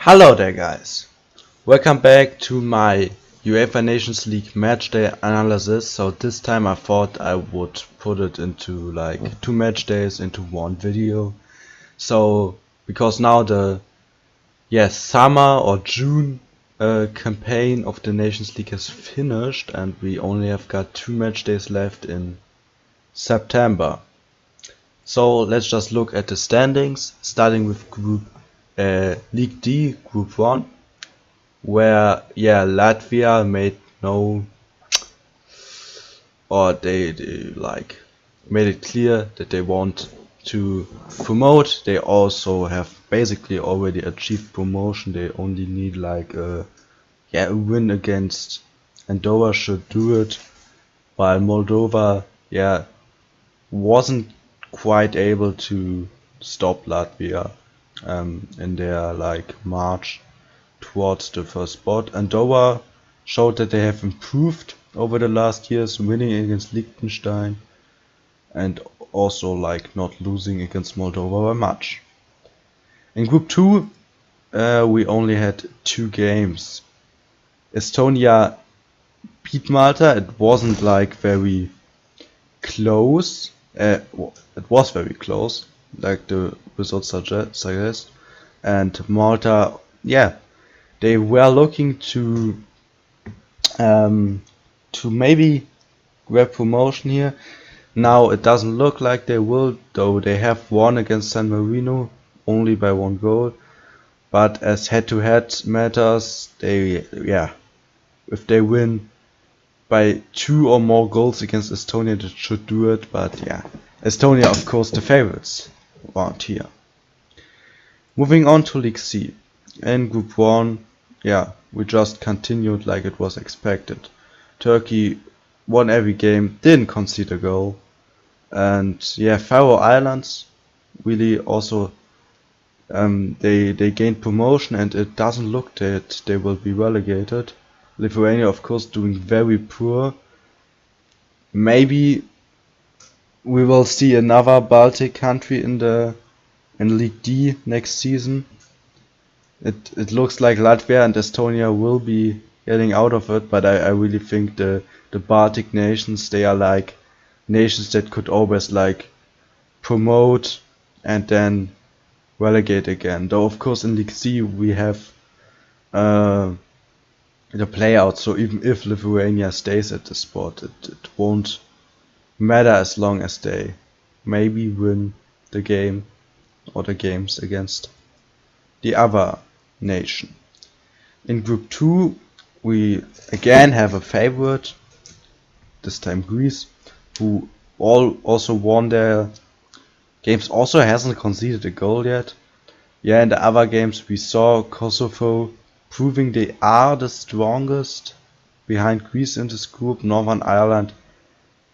Hello there guys, welcome back to my UEFA Nations League matchday analysis. So this time I thought I would put it into like two match days into one video. So because now the summer or June campaign of the Nations League has finished and we only have got two match days left in September. So let's just look at the standings, starting with Group League D, Group 1, where Latvia made they like made it clear that they want to promote. They also have basically already achieved promotion. They only need like a win against Andorra should do it, while Moldova wasn't quite able to stop Latvia in their like march towards the first spot. Andorra showed that they have improved over the last years, winning against Liechtenstein and also like not losing against Moldova by much. In Group 2 we only had two games. Estonia beat Malta. It wasn't like very close. It was very close, like the results suggest. And Malta, they were looking to maybe grab promotion here. Now it doesn't look like they will, though they have won against San Marino only by one goal. But as head-to-head matters, if they win by two or more goals against Estonia, that should do it. But Estonia, of course, the favorites around here. Moving on to League C. In Group 1, we just continued like it was expected. Turkey won every game, didn't concede a goal. And Faroe Islands really also they gained promotion, and it doesn't look that they will be relegated. Lithuania, of course, doing very poor. Maybe we will see another Baltic country in League D next season. It looks like Latvia and Estonia will be getting out of it, but I really think the Baltic nations, they are like nations that could always like promote and then relegate again. Though of course in League C we have the playout, so even if Lithuania stays at the spot, it won't matter as long as they maybe win the game or the games against the other nation. In Group 2 we again have a favorite, this time Greece, who also won their games, also hasn't conceded a goal yet. In the other games we saw Kosovo proving they are the strongest behind Greece in this group. Northern Ireland,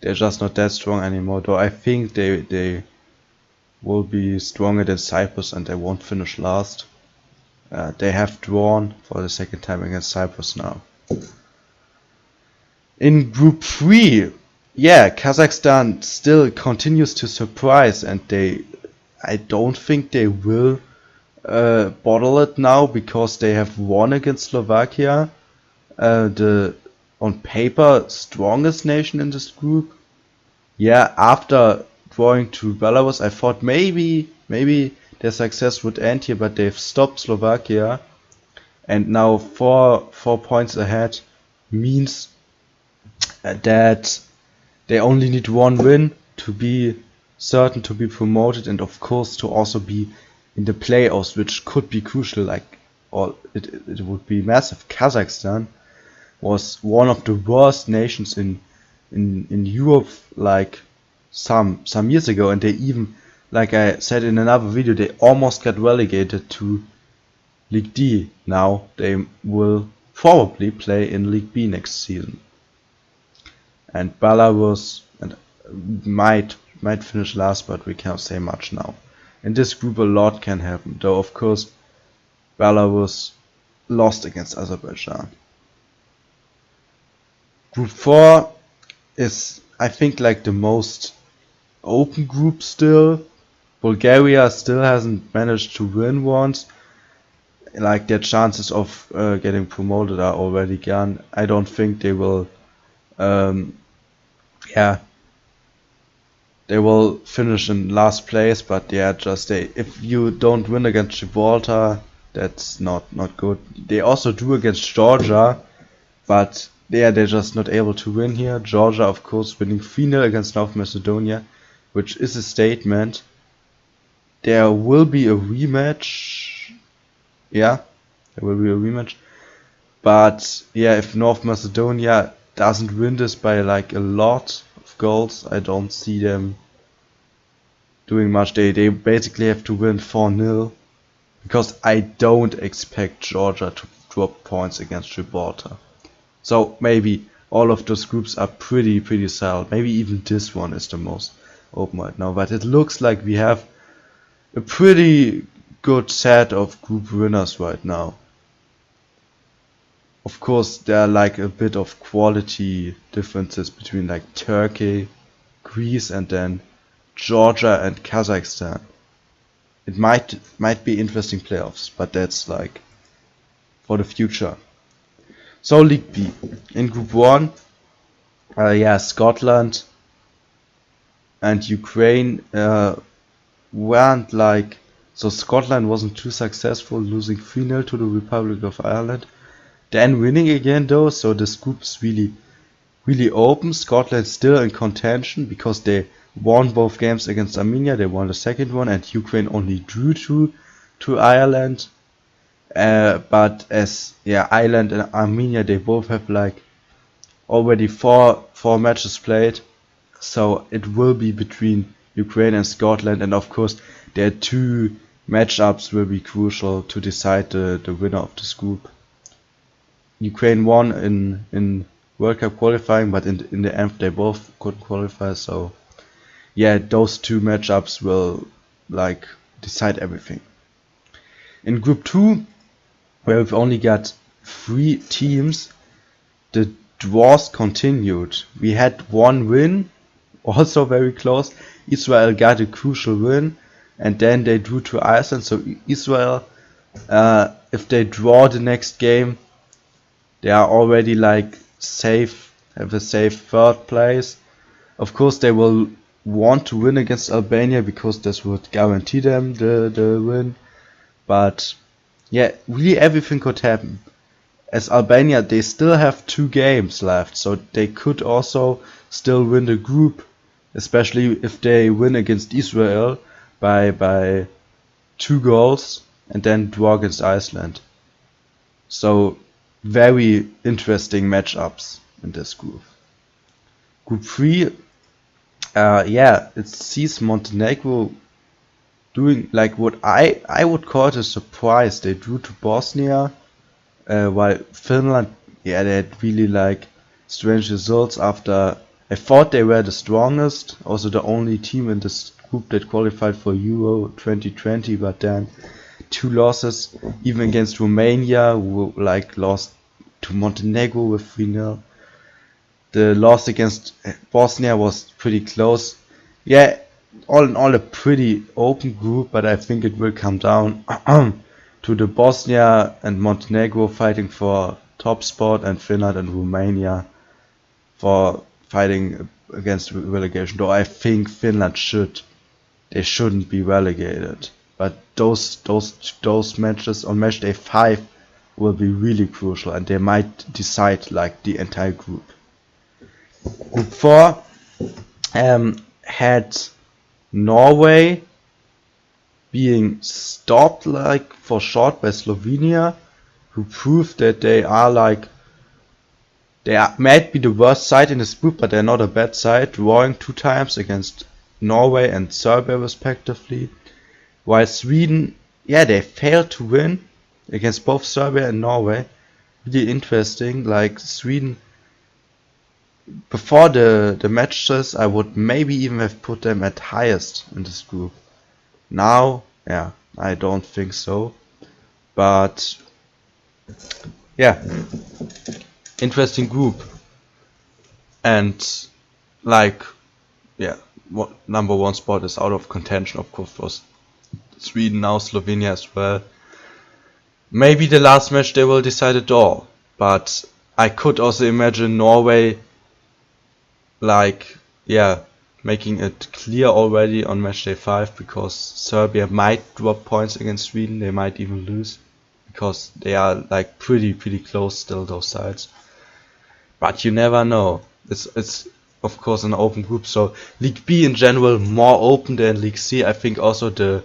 they're just not that strong anymore, though I think they will be stronger than Cyprus and they won't finish last. They have drawn for the second time against Cyprus now. In Group 3, Kazakhstan still continues to surprise, and I don't think they will bottle it now because they have won against Slovakia, the on paper strongest nation in this group. After drawing to Belarus, I thought maybe their success would end here, but they've stopped Slovakia, and now four points ahead means that they only need one win to be certain to be promoted, and of course to also be in the playoffs, which could be crucial. It would be massive. Kazakhstan was one of the worst nations in Europe like some years ago, and they even, like I said in another video, they almost got relegated to League D. Now they will probably play in League B next season. And Belarus might finish last, but we can't say much now. In this group a lot can happen, though of course Belarus lost against Azerbaijan. Group 4 is, I think, like the most open group still. Bulgaria still hasn't managed to win once. like their chances of getting promoted are already gone. I don't think they will. Yeah, they will finish in last place, but yeah, just if you don't win against Gibraltar, that's not good. They also drew against Georgia, but yeah, they're just not able to win here. Georgia, of course, winning 3-0 against North Macedonia, which is a statement. There will be a rematch. Yeah, there will be a rematch. But yeah, if North Macedonia doesn't win this by like a lot of goals, I don't see them doing much. They basically have to win 4-0, because I don't expect Georgia to drop points against Gibraltar. So maybe all of those groups are pretty solid. Maybe even this one is the most open right now. But it looks like we have a pretty good set of group winners right now. Of course, there are like a bit of quality differences between like Turkey, Greece, and then Georgia and Kazakhstan. It might be interesting playoffs, but that's like for the future. So League B. In Group 1, yeah, Scotland and Ukraine weren't like... So Scotland wasn't too successful, losing 3-0 to the Republic of Ireland. Then winning again though, so this group is really open. Scotland still in contention because they won both games against Armenia. They won the second one, and Ukraine only drew to Ireland. But as yeah, Ireland and Armenia, they both have like already four matches played, so it will be between Ukraine and Scotland, and of course their two matchups will be crucial to decide the winner of this group. Ukraine won in World Cup qualifying, but in the end they both couldn't qualify, so yeah, those two matchups will like decide everything. In Group 2, where we've only got 3 teams, the draws continued. We had one win, also very close. Israel got a crucial win, and then they drew to Iceland. So Israel, if they draw the next game, they are already like safe, have a safe third place. Of course, they will want to win against Albania because this would guarantee them the win. But yeah, really everything could happen. As Albania, they still have 2 games left, so they could also still win the group, especially if they win against Israel by 2 goals and then draw against Iceland. So very interesting matchups in this group. Group 3, yeah, it sees Montenegro doing like what I would call it a surprise. They drew to Bosnia. While Finland, yeah, they had really like strange results after... I thought they were the strongest, also the only team in this group that qualified for Euro 2020, but then 2 losses, even against Romania, who like lost to Montenegro with 3-0. The loss against Bosnia was pretty close. Yeah, all in all a pretty open group, but I think it will come down to the Bosnia and Montenegro fighting for top spot, and Finland and Romania for fighting against relegation. Though I think Finland shouldn't be relegated. But those matches on Matchday 5 will be really crucial, and they might decide like the entire group. Group 4 had Norway being stopped like for short by Slovenia, who proved that they might be the worst side in this group, but they're not a bad side, drawing 2 times against Norway and Serbia respectively. While Sweden, yeah, they failed to win against both Serbia and Norway. Really interesting. Like Sweden, before the matches, I would maybe even have put them at highest in this group. Now, yeah, I don't think so. But yeah, interesting group. And like, yeah, number 1 spot is out of contention, of course, for Sweden, now Slovenia as well. Maybe the last match they will decide it all, but I could also imagine Norway, like, yeah, making it clear already on matchday 5, because Serbia might drop points against Sweden, they might even lose, because they are like pretty close still, those sides. But you never know. It's of course an open group, so League B in general more open than League C. I think also the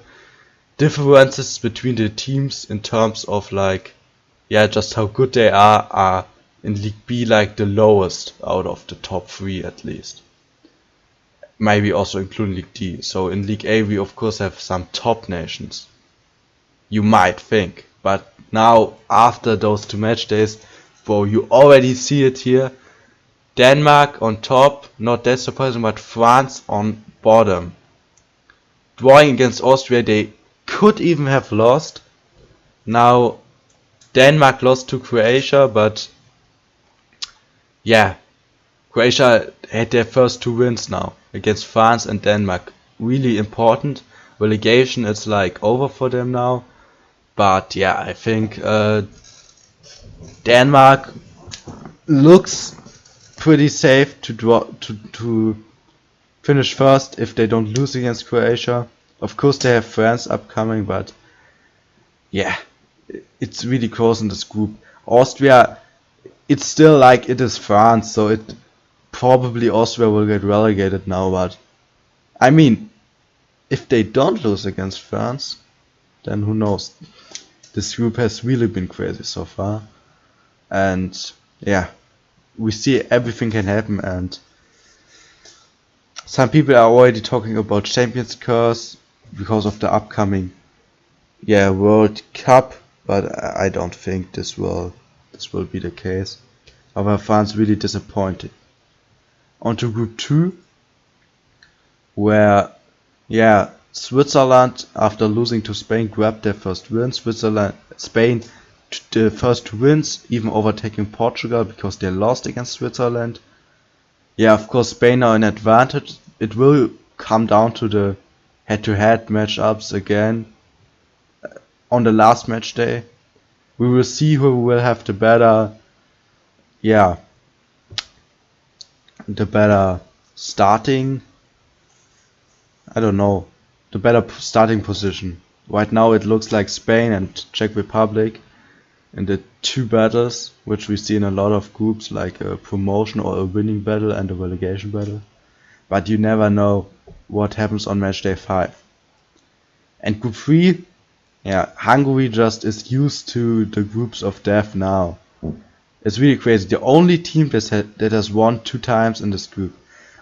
differences between the teams in terms of like, yeah, just how good they are in League B like the lowest out of the top 3 at least. Maybe also including League D. So in League A we of course have some top nations. You might think. But now after those 2 match days, bro, you already see it here. Denmark on top, not that surprising, but France on bottom. Drawing against Austria, they could even have lost. Now Denmark lost to Croatia, but yeah, Croatia had their first 2 wins now against France and Denmark. Really important. Relegation is like over for them now. But yeah, I think Denmark looks pretty safe to draw to finish first if they don't lose against Croatia. Of course they have France upcoming, but yeah, it's really close in this group. Austria, it's still like it is France, so it probably Austria will get relegated now, but I mean, if they don't lose against France, then who knows? This group has really been crazy so far, and yeah, we see everything can happen, and some people are already talking about Champions curse because of the upcoming World Cup, but I don't think this will be the case. However, France really disappointed. On to Group 2, where Switzerland, after losing to Spain, grabbed their first win. Spain the first 2 wins, even overtaking Portugal because they lost against Switzerland. Yeah, of course Spain are in advantage. It will come down to the head-to-head matchups again on the last match day. We will see who will have the better starting, I don't know, the better starting position. Right now it looks like Spain and Czech Republic in the 2 battles, which we see in a lot of groups, like a promotion or a winning battle and a relegation battle. But you never know what happens on matchday 5. And Group 3, Hungary just is used to the groups of death now. It's really crazy. The only team that has won 2 times in this group.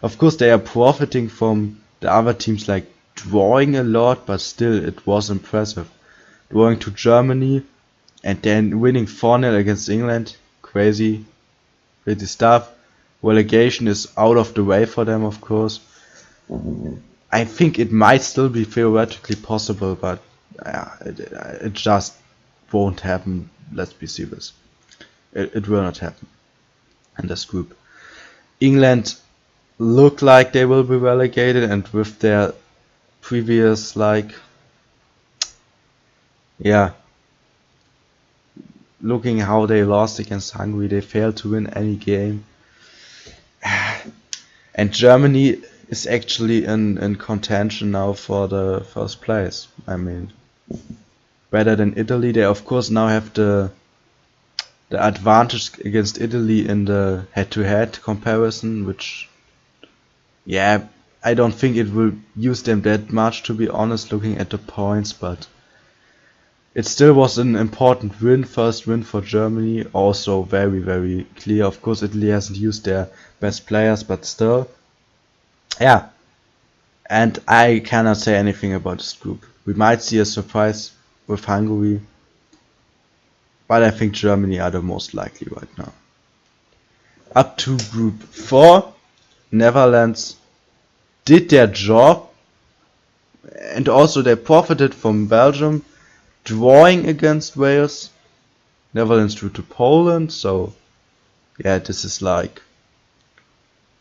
Of course they are profiting from the other teams like drawing a lot, but still it was impressive. Drawing to Germany and then winning 4-0 against England. Crazy stuff. Relegation is out of the way for them, of course. I think it might still be theoretically possible, but it just won't happen. Let's be serious. It will not happen in this group. England look like they will be relegated, and with their previous looking how they lost against Hungary, they failed to win any game. And Germany is actually in contention now for the first place. I mean, better than Italy. They of course now have the advantage against Italy in the head-to-head comparison, which I don't think it will use them that much, to be honest, looking at the points, but it still was an important win, first win for Germany, also very clear. Of course Italy hasn't used their best players, but still. Yeah. And I cannot say anything about this group. We might see a surprise with Hungary, but I think Germany are the most likely right now. Up to Group 4, Netherlands did their job, and also they profited from Belgium drawing against Wales. Netherlands drew to Poland, so this is like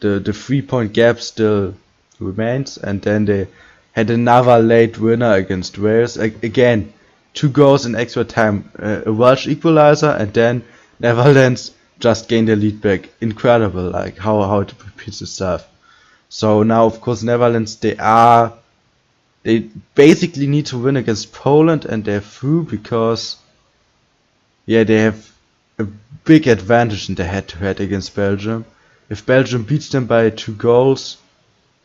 the 3-point gap still remains, and then they had another late winner against Wales. Again, 2 goals in extra time, a Welsh equalizer, and then Netherlands just gained the lead back. Incredible, like how it repeats itself. So now, of course, Netherlands, they basically need to win against Poland, and they're through because, yeah, they have a big advantage in the head-to-head against Belgium. If Belgium beats them by 2 goals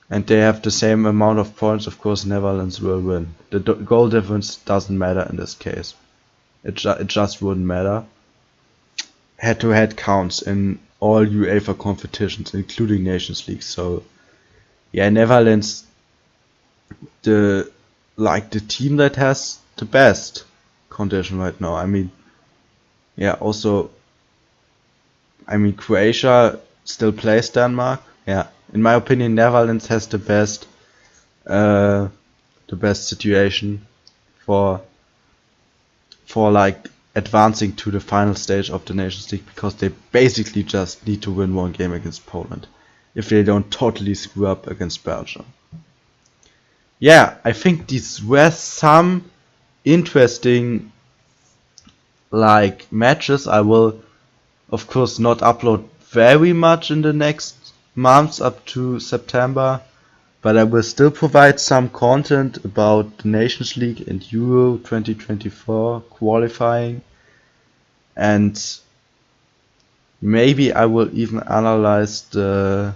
and they have the same amount of points, of course Netherlands will win. The goal difference doesn't matter in this case. It just wouldn't matter. Head-to-head counts in all UEFA competitions, including Nations League. So, yeah, Netherlands, the team that has the best condition right now. I mean, yeah, also, I mean, Croatia still plays Denmark. Yeah, in my opinion, Netherlands has the best situation for like advancing to the final stage of the Nations League, because they basically just need to win 1 game against Poland if they don't totally screw up against Belgium. Yeah, I think these were some interesting like matches. I will of course not upload very much in the next months up to September, but I will still provide some content about the Nations League and Euro 2024 qualifying, and maybe I will even analyze the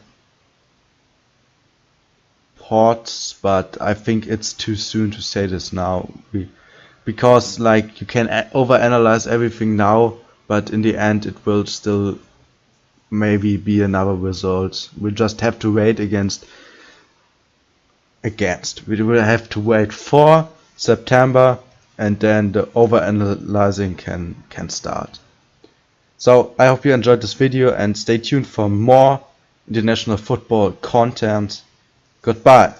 ports, but I think it's too soon to say this now. Because like you can overanalyze everything now, but in the end it will still maybe be another result. We just have to wait we will have to wait for September, and then the overanalyzing can start. So I hope you enjoyed this video, and stay tuned for more international football content. Goodbye.